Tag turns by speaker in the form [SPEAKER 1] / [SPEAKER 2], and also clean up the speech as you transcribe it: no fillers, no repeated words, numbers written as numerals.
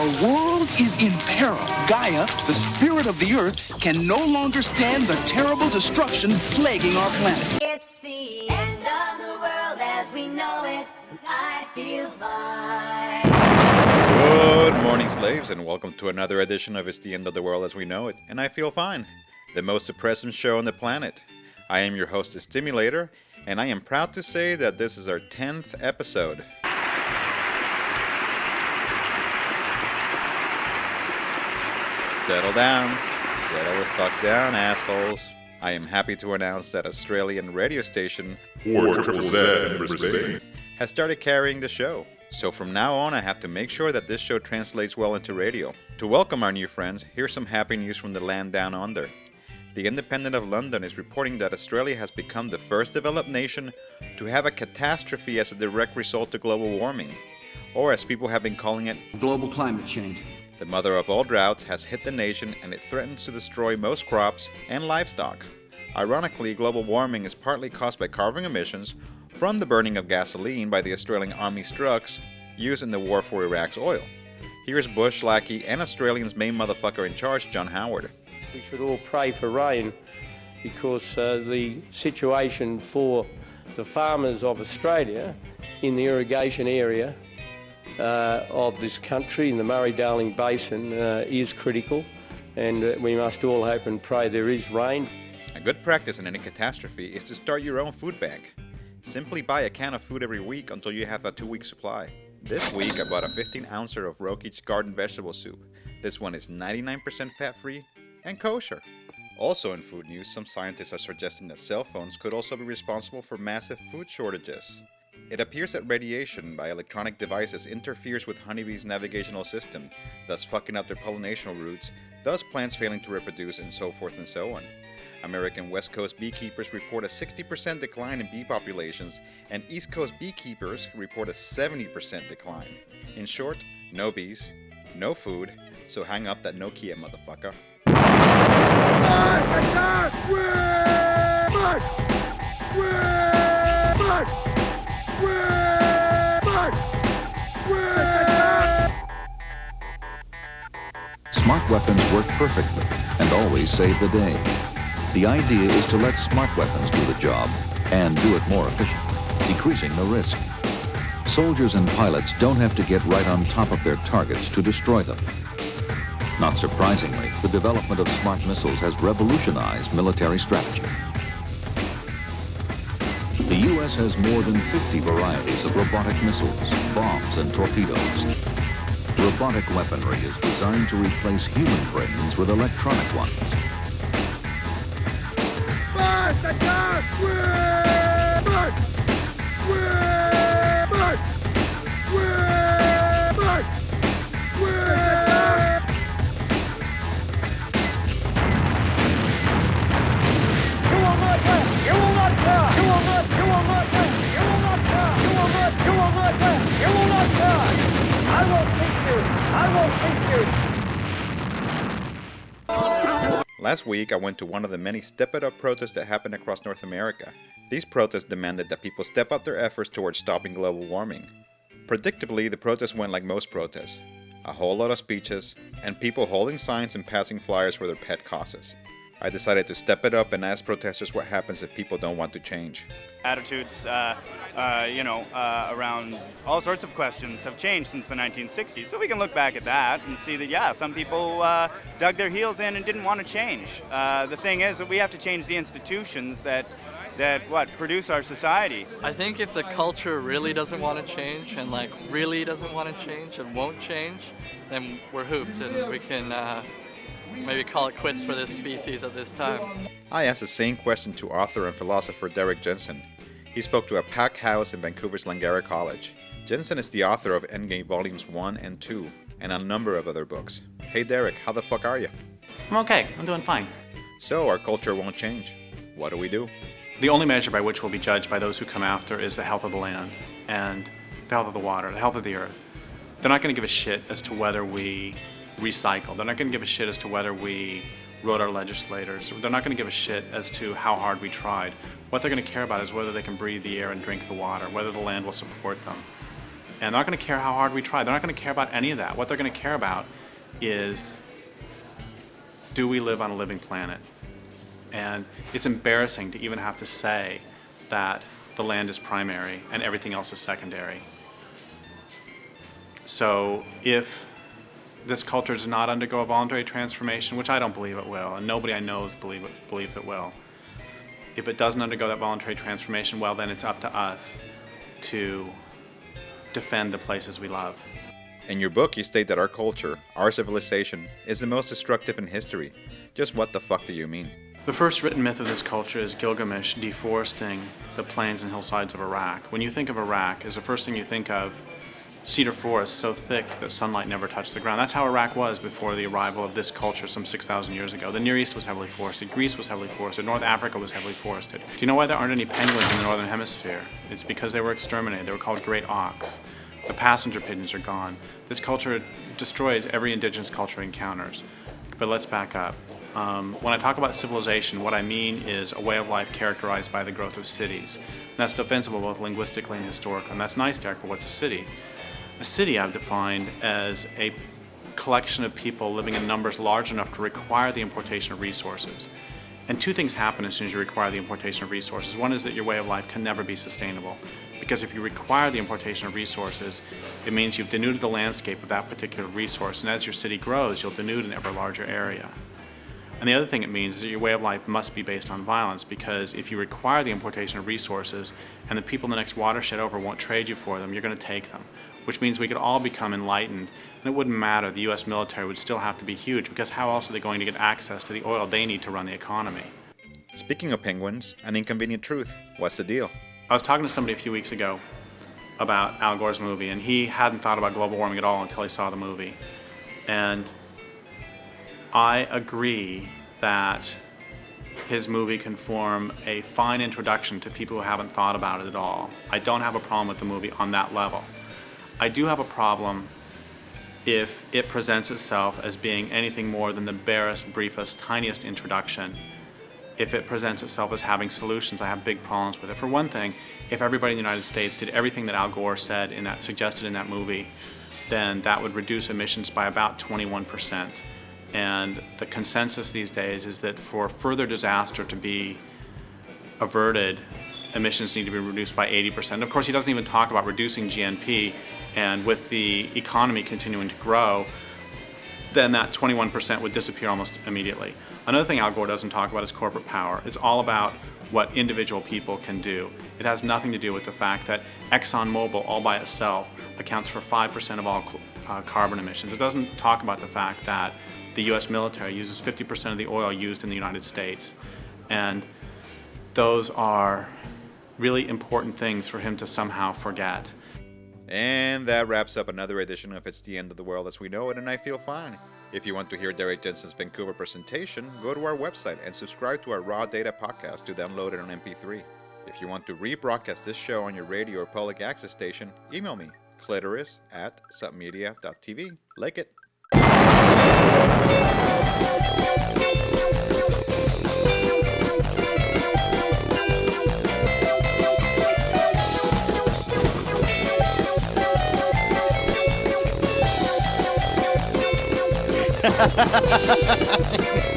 [SPEAKER 1] Our world is in peril. Gaia, the spirit of the earth, can no longer stand the terrible destruction plaguing our planet.
[SPEAKER 2] It's the end of the world as we know it. I feel fine.
[SPEAKER 3] Good morning, slaves, and welcome to another edition of It's the End of the World as We Know It, and I Feel Fine, the most depressing show on the planet. I am your host, the Stimulator, and I am proud to say that this is our 10th episode. Settle down. Settle the fuck down, assholes. I am happy to announce that Australian radio station
[SPEAKER 4] 4ZZZ in Brisbane
[SPEAKER 3] has started carrying the show. So from now on, I have to make sure that this show translates well into radio. To welcome our new friends, here's some happy news from the land down under. The Independent of London is reporting that Australia has become the first developed nation to have a catastrophe as a direct result of global warming, or as people have been calling it,
[SPEAKER 5] global climate change.
[SPEAKER 3] The mother of all droughts has hit the nation and it threatens to destroy most crops and livestock. Ironically, global warming is partly caused by carbon emissions from the burning of gasoline by the Australian Army's trucks used in the war for Iraq's oil. Here's Bush lackey and Australians' main motherfucker in charge, John Howard.
[SPEAKER 6] We should all pray for rain because the situation for the farmers of Australia in the irrigation area of this country, in the Murray-Darling Basin, is critical, and we must all hope and pray there is rain.
[SPEAKER 3] A good practice in any catastrophe is to start your own food bank. Simply buy a can of food every week until you have a 2-week supply. This week I bought a 15-ouncer of Roki's garden vegetable soup. This one is 99% fat-free and kosher. Also in food news, some scientists are suggesting that cell phones could also be responsible for massive food shortages. It appears that radiation by electronic devices interferes with honeybees' navigational system, thus fucking up their pollinational routes, thus plants failing to reproduce, and so forth and so on. American West Coast beekeepers report a 60% decline in bee populations, and East Coast beekeepers report a 70% decline. In short, no bees, no food, so hang up that Nokia, motherfucker.
[SPEAKER 7] Smart weapons work perfectly and always save the day. The idea is to let smart weapons do the job and do it more efficiently, decreasing the risk. Soldiers and pilots don't have to get right on top of their targets to destroy them. Not surprisingly, the development of smart missiles has revolutionized military strategy. The U.S. has more than 50 varieties of robotic missiles, bombs, and torpedoes. Robotic weaponry is designed to replace human brains with electronic ones.
[SPEAKER 3] Last week, I went to one of the many Step It Up protests that happened across North America. These protests demanded that people step up their efforts towards stopping global warming. Predictably, the protest went like most protests. A whole lot of speeches, and people holding signs and passing flyers for their pet causes. I decided to step it up and ask protesters what happens if people don't want to change.
[SPEAKER 8] Attitudes, around all sorts of questions have changed since the 1960s. So we can look back at that and see that, yeah, some people dug their heels in and didn't want to change. The thing is that we have to change the institutions that produce our society.
[SPEAKER 9] I think if the culture really doesn't want to change and really doesn't want to change and won't change, then we're hooped and we can maybe call it quits for this species at this time.
[SPEAKER 3] I asked the same question to author and philosopher Derrick Jensen. He spoke to a packed house in Vancouver's Langara College. Jensen is the author of Endgame Volumes 1 and 2 and a number of other books. Hey Derrick, how the fuck are you?
[SPEAKER 10] I'm okay, I'm doing fine.
[SPEAKER 3] So our culture won't change. What do we do?
[SPEAKER 10] The only measure by which we'll be judged by those who come after is the health of the land and the health of the water, the health of the earth. They're not going to give a shit as to whether we recycle. They're not going to give a shit as to whether we wrote our legislators. They're not going to give a shit as to how hard we tried. What they're going to care about is whether they can breathe the air and drink the water, whether the land will support them. And they're not going to care how hard we try. They're not going to care about any of that. What they're going to care about is, do we live on a living planet? And it's embarrassing to even have to say that the land is primary and everything else is secondary. So if this culture does not undergo a voluntary transformation, which I don't believe it will, and nobody I know believes it will, if it doesn't undergo that voluntary transformation, well, then it's up to us to defend the places we love.
[SPEAKER 3] In your book, you state that our culture, our civilization, is the most destructive in history. Just what the fuck do you mean?
[SPEAKER 10] The first written myth of this culture is Gilgamesh deforesting the plains and hillsides of Iraq. When you think of Iraq, is the first thing you think of cedar forest so thick that sunlight never touched the ground. That's how Iraq was before the arrival of this culture some 6,000 years ago. The Near East was heavily forested, Greece was heavily forested, North Africa was heavily forested. Do you know why there aren't any penguins in the Northern Hemisphere? It's because they were exterminated. They were called great auks. The passenger pigeons are gone. This culture destroys every indigenous culture it encounters. But let's back up. When I talk about civilization, what I mean is a way of life characterized by the growth of cities. And that's defensible both linguistically and historically. And that's nice, Derek, but what's a city? A city I've defined as a collection of people living in numbers large enough to require the importation of resources. And two things happen as soon as you require the importation of resources. One is that your way of life can never be sustainable. Because if you require the importation of resources, it means you've denuded the landscape of that particular resource. And as your city grows, you'll denude an ever larger area. And the other thing it means is that your way of life must be based on violence, because if you require the importation of resources and the people in the next watershed over won't trade you for them, you're going to take them. Which means we could all become enlightened, and it wouldn't matter. The U.S. military would still have to be huge, because how else are they going to get access to the oil they need to run the economy?
[SPEAKER 3] Speaking of penguins, an inconvenient truth. What's the deal?
[SPEAKER 10] I was talking to somebody a few weeks ago about Al Gore's movie, and he hadn't thought about global warming at all until he saw the movie. And I agree that his movie can form a fine introduction to people who haven't thought about it at all. I don't have a problem with the movie on that level. I do have a problem if it presents itself as being anything more than the barest, briefest, tiniest introduction. If it presents itself as having solutions, I have big problems with it. For one thing, if everybody in the United States did everything that Al Gore said suggested in that movie, then that would reduce emissions by about 21%. And the consensus these days is that for further disaster to be averted, emissions need to be reduced by 80%. Of course, he doesn't even talk about reducing GNP, and with the economy continuing to grow, then that 21% would disappear almost immediately. Another thing Al Gore doesn't talk about is corporate power. It's all about what individual people can do. It has nothing to do with the fact that ExxonMobil all by itself accounts for 5% of all carbon emissions. It doesn't talk about the fact that the U.S. military uses 50% of the oil used in the United States. And those are really important things for him to somehow forget.
[SPEAKER 3] And that wraps up another edition of It's the End of the World as We Know It, and I Feel Fine. If you want to hear Derrick Jensen's Vancouver presentation, go to our website and subscribe to our Raw Data podcast to download it on MP3. If you want to rebroadcast this show on your radio or public access station, email me, clitoris@submedia.tv. Like it. Ha ha ha ha ha!